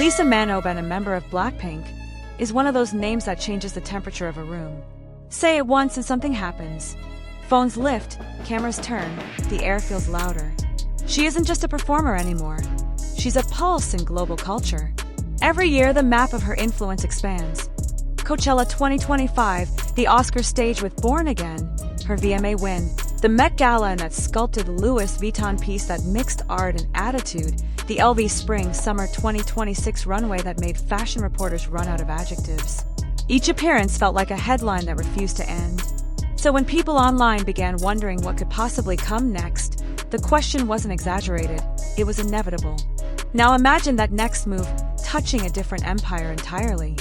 Lalisamanoban, a member of BLACKPINK, is one of those names that changes the temperature of a room. Say it once and something happens. Phones lift, cameras turn, the air feels louder. She isn't just a performer anymore. She's a pulse in global culture. Every year, the map of her influence expands. Coachella 2025, the Oscar stage with Born Again, her VMA win, the Met Gala and that sculpted Louis Vuitton piece that mixed art and attitude, the LV Spring/Summer 2026 runway that made fashion reporters run out of adjectives. Each appearance felt like a headline that refused to end. So when people online began wondering what could possibly come next, the question wasn't exaggerated, it was inevitable. Now imagine that next move touching a different empire entirely.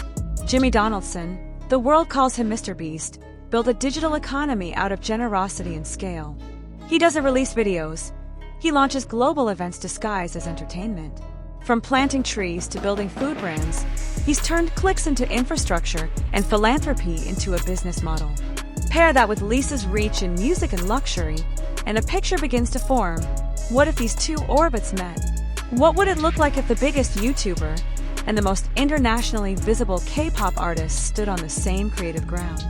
Jimmy Donaldson, the world calls him MrBeast, built a digital economy out of generosity and scale. He doesn't release videos. He launches global events disguised as entertainment. From planting trees to building food brands, he's turned clicks into infrastructure and philanthropy into a business model. Pair that with Lisa's reach in music and luxury, and a picture begins to form. What if these two orbits met? What would it look like if the biggest YouTuber and the most internationally visible K-pop artist stood on the same creative ground?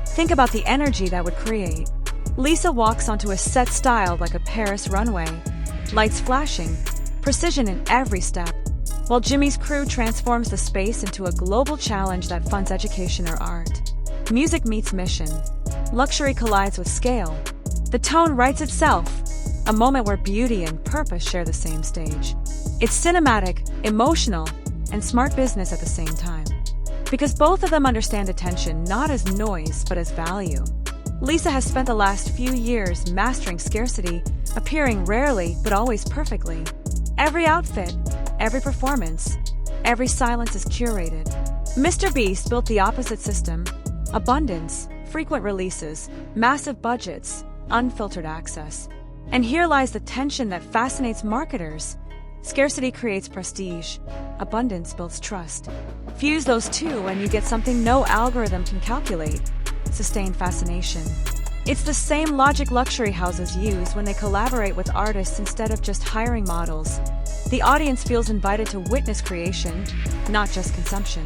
Think about the energy that would create. Lisa walks onto a set styled like a Paris runway, lights flashing, precision in every step, while Jimmy's crew transforms the space into a global challenge that funds education or art. Music meets mission. Luxury collides with scale. The tone writes itself, a moment where beauty and purpose share the same stage. It's cinematic, emotional, and smart business at the same time. Because both of them understand attention not as noise but as value. Lisa has spent the last few years mastering scarcity, appearing rarely but always perfectly. Every outfit, every performance, every silence is curated. MrBeast built the opposite system: abundance, frequent releases, massive budgets, unfiltered access. And here lies the tension that fascinates marketers. Scarcity creates prestige. Abundance builds trust. Fuse those two and you get something no algorithm can calculate: sustained fascination. It's the same logic luxury houses use when they collaborate with artists instead of just hiring models. The audience feels invited to witness creation, not just consumption.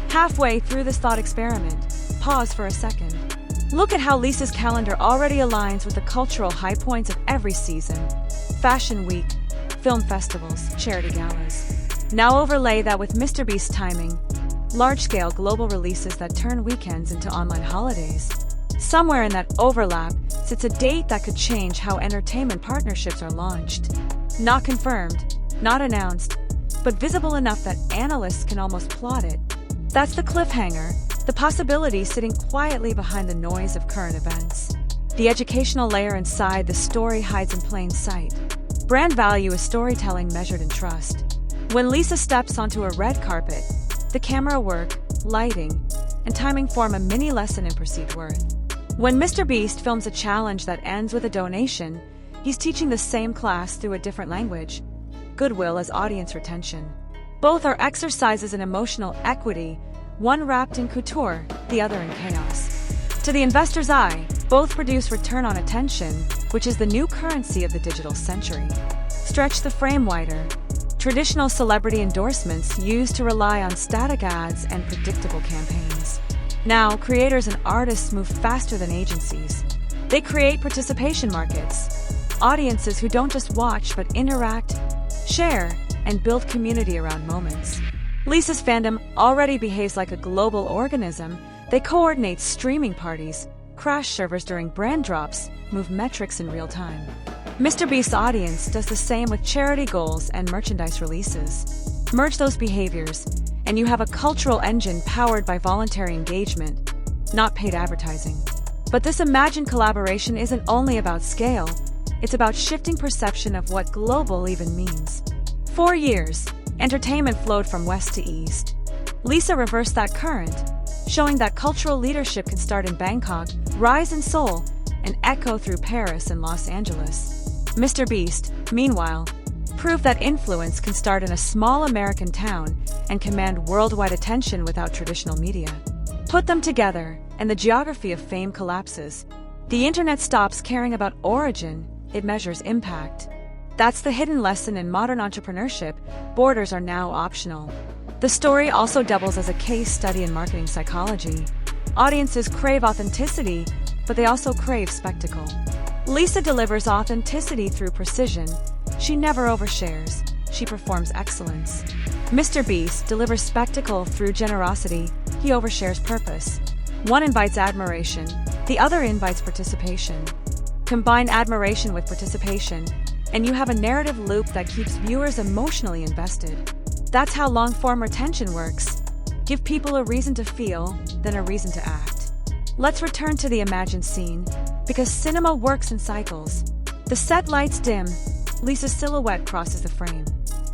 Halfway through this thought experiment, pause for a second. Look at how Lisa's calendar already aligns with the cultural high points of every season: Fashion Week, film festivals, charity galas. Now overlay that with MrBeast's timing: large-scale global releases that turn weekends into online holidays. Somewhere in that overlap sits a date that could change how entertainment partnerships are launched. Not confirmed, not announced, but visible enough that analysts can almost plot it. That's the cliffhanger, the possibility sitting quietly behind the noise of current events. The educational layer inside the story hides in plain sight. Brand value is storytelling measured in trust. When Lisa steps onto a red carpet, the camera work, lighting, and timing form a mini lesson in perceived worth. When MrBeast films a challenge that ends with a donation, he's teaching the same class through a different language: goodwill as audience retention. Both are exercises in emotional equity, one wrapped in couture, the other in chaos. To the investor's eye, both produce return on attention, which is the new currency of the digital century. Stretch the frame wider. Traditional celebrity endorsements used to rely on static ads and predictable campaigns. Now, creators and artists move faster than agencies. They create participation markets, audiences who don't just watch but interact, share, and build community around moments. Lisa's fandom already behaves like a global organism. They coordinate streaming parties, crash servers during brand drops, move metrics in real time. MrBeast's audience does the same with charity goals and merchandise releases. Merge those behaviors, and you have a cultural engine powered by voluntary engagement, not paid advertising. But this imagined collaboration isn't only about scale, it's about shifting perception of what global even means. For years, entertainment flowed from west to east. Lisa reversed that current, showing that cultural leadership can start in Bangkok, rise in Seoul, and echo through Paris and Los Angeles. MrBeast, meanwhile, proved that influence can start in a small American town and command worldwide attention without traditional media. Put them together, and the geography of fame collapses. The internet stops caring about origin, it measures impact. That's the hidden lesson in modern entrepreneurship: borders are now optional. The story also doubles as a case study in marketing psychology. Audiences crave authenticity, but they also crave spectacle. Lisa delivers authenticity through precision. She never overshares. She performs excellence. MrBeast delivers spectacle through generosity. He overshares purpose. One invites admiration, the other invites participation. Combine admiration with participation, and you have a narrative loop that keeps viewers emotionally invested. That's how long-form retention works. Give people a reason to feel, then a reason to act. Let's return to the imagined scene, because cinema works in cycles. The set lights dim. Lisa's silhouette crosses the frame.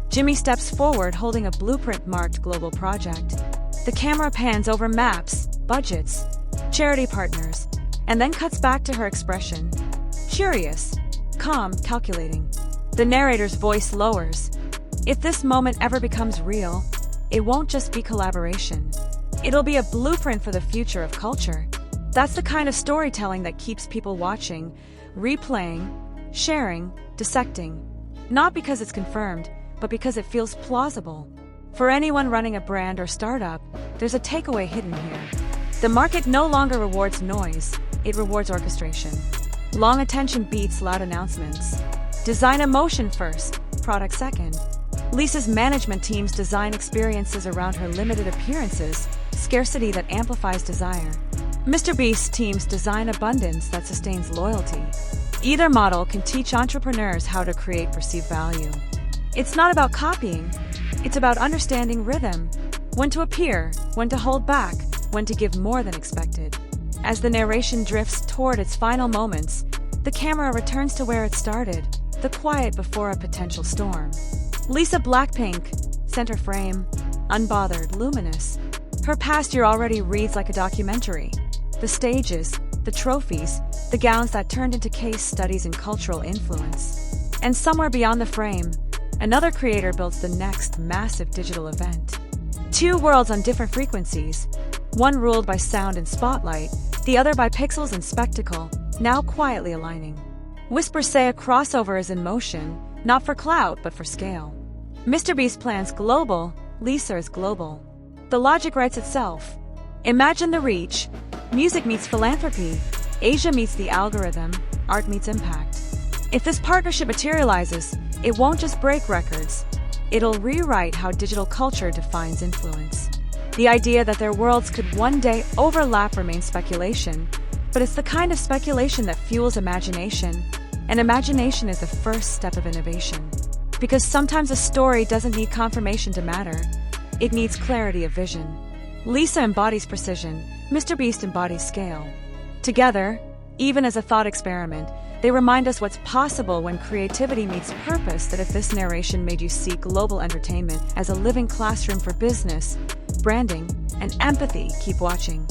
Jimmy steps forward holding a blueprint-marked global project. The camera pans over maps, budgets, charity partners, and then cuts back to her expression. Curious, calm, calculating. The narrator's voice lowers. If this moment ever becomes real, it won't just be collaboration. It'll be a blueprint for the future of culture. That's the kind of storytelling that keeps people watching, replaying, sharing, dissecting. Not because it's confirmed, but because it feels plausible. For anyone running a brand or startup, there's a takeaway hidden here. The market no longer rewards noise, it rewards orchestration. Long attention beats loud announcements. Design emotion first, product second. Lisa's management teams design experiences around her limited appearances, scarcity that amplifies desire. MrBeast's teams design abundance that sustains loyalty. Either model can teach entrepreneurs how to create perceived value. It's not about copying, it's about understanding rhythm. When to appear, when to hold back, when to give more than expected. As the narration drifts toward its final moments, the camera returns to where it started, the quiet before a potential storm. Lisa BLACKPINK, center frame, unbothered, luminous. Her past year already reads like a documentary. The stages, the trophies, the gowns that turned into case studies in cultural influence. And somewhere beyond the frame, another creator builds the next massive digital event. Two worlds on different frequencies, one ruled by sound and spotlight, the other by pixels and spectacle, now quietly aligning. Whispers say a crossover is in motion, not for clout, but for scale. MrBeast plans global, Lisa is global. The logic writes itself. Imagine the reach. Music meets philanthropy. Asia meets the algorithm. Art meets impact. If this partnership materializes, it won't just break records. It'll rewrite how digital culture defines influence. The idea that their worlds could one day overlap remains speculation, but it's the kind of speculation that fuels imagination, and imagination is the first step of innovation. Because sometimes a story doesn't need confirmation to matter, it needs clarity of vision. Lisa embodies precision, MrBeast embodies scale. Together, even as a thought experiment, they remind us what's possible when creativity meets purpose, that if this narration made you see global entertainment as a living classroom for business, branding, and empathy, keep watching.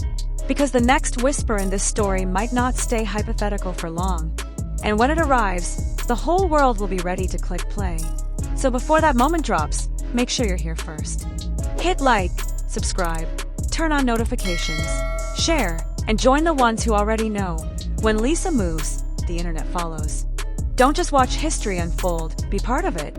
Because the next whisper in this story might not stay hypothetical for long, and when it arrives, the whole world will be ready to click play. So before that moment drops, make sure you're here first. Hit like, subscribe, turn on notifications, share, and join the ones who already know. When Lisa moves, the internet follows. Don't just watch history unfold, be part of it.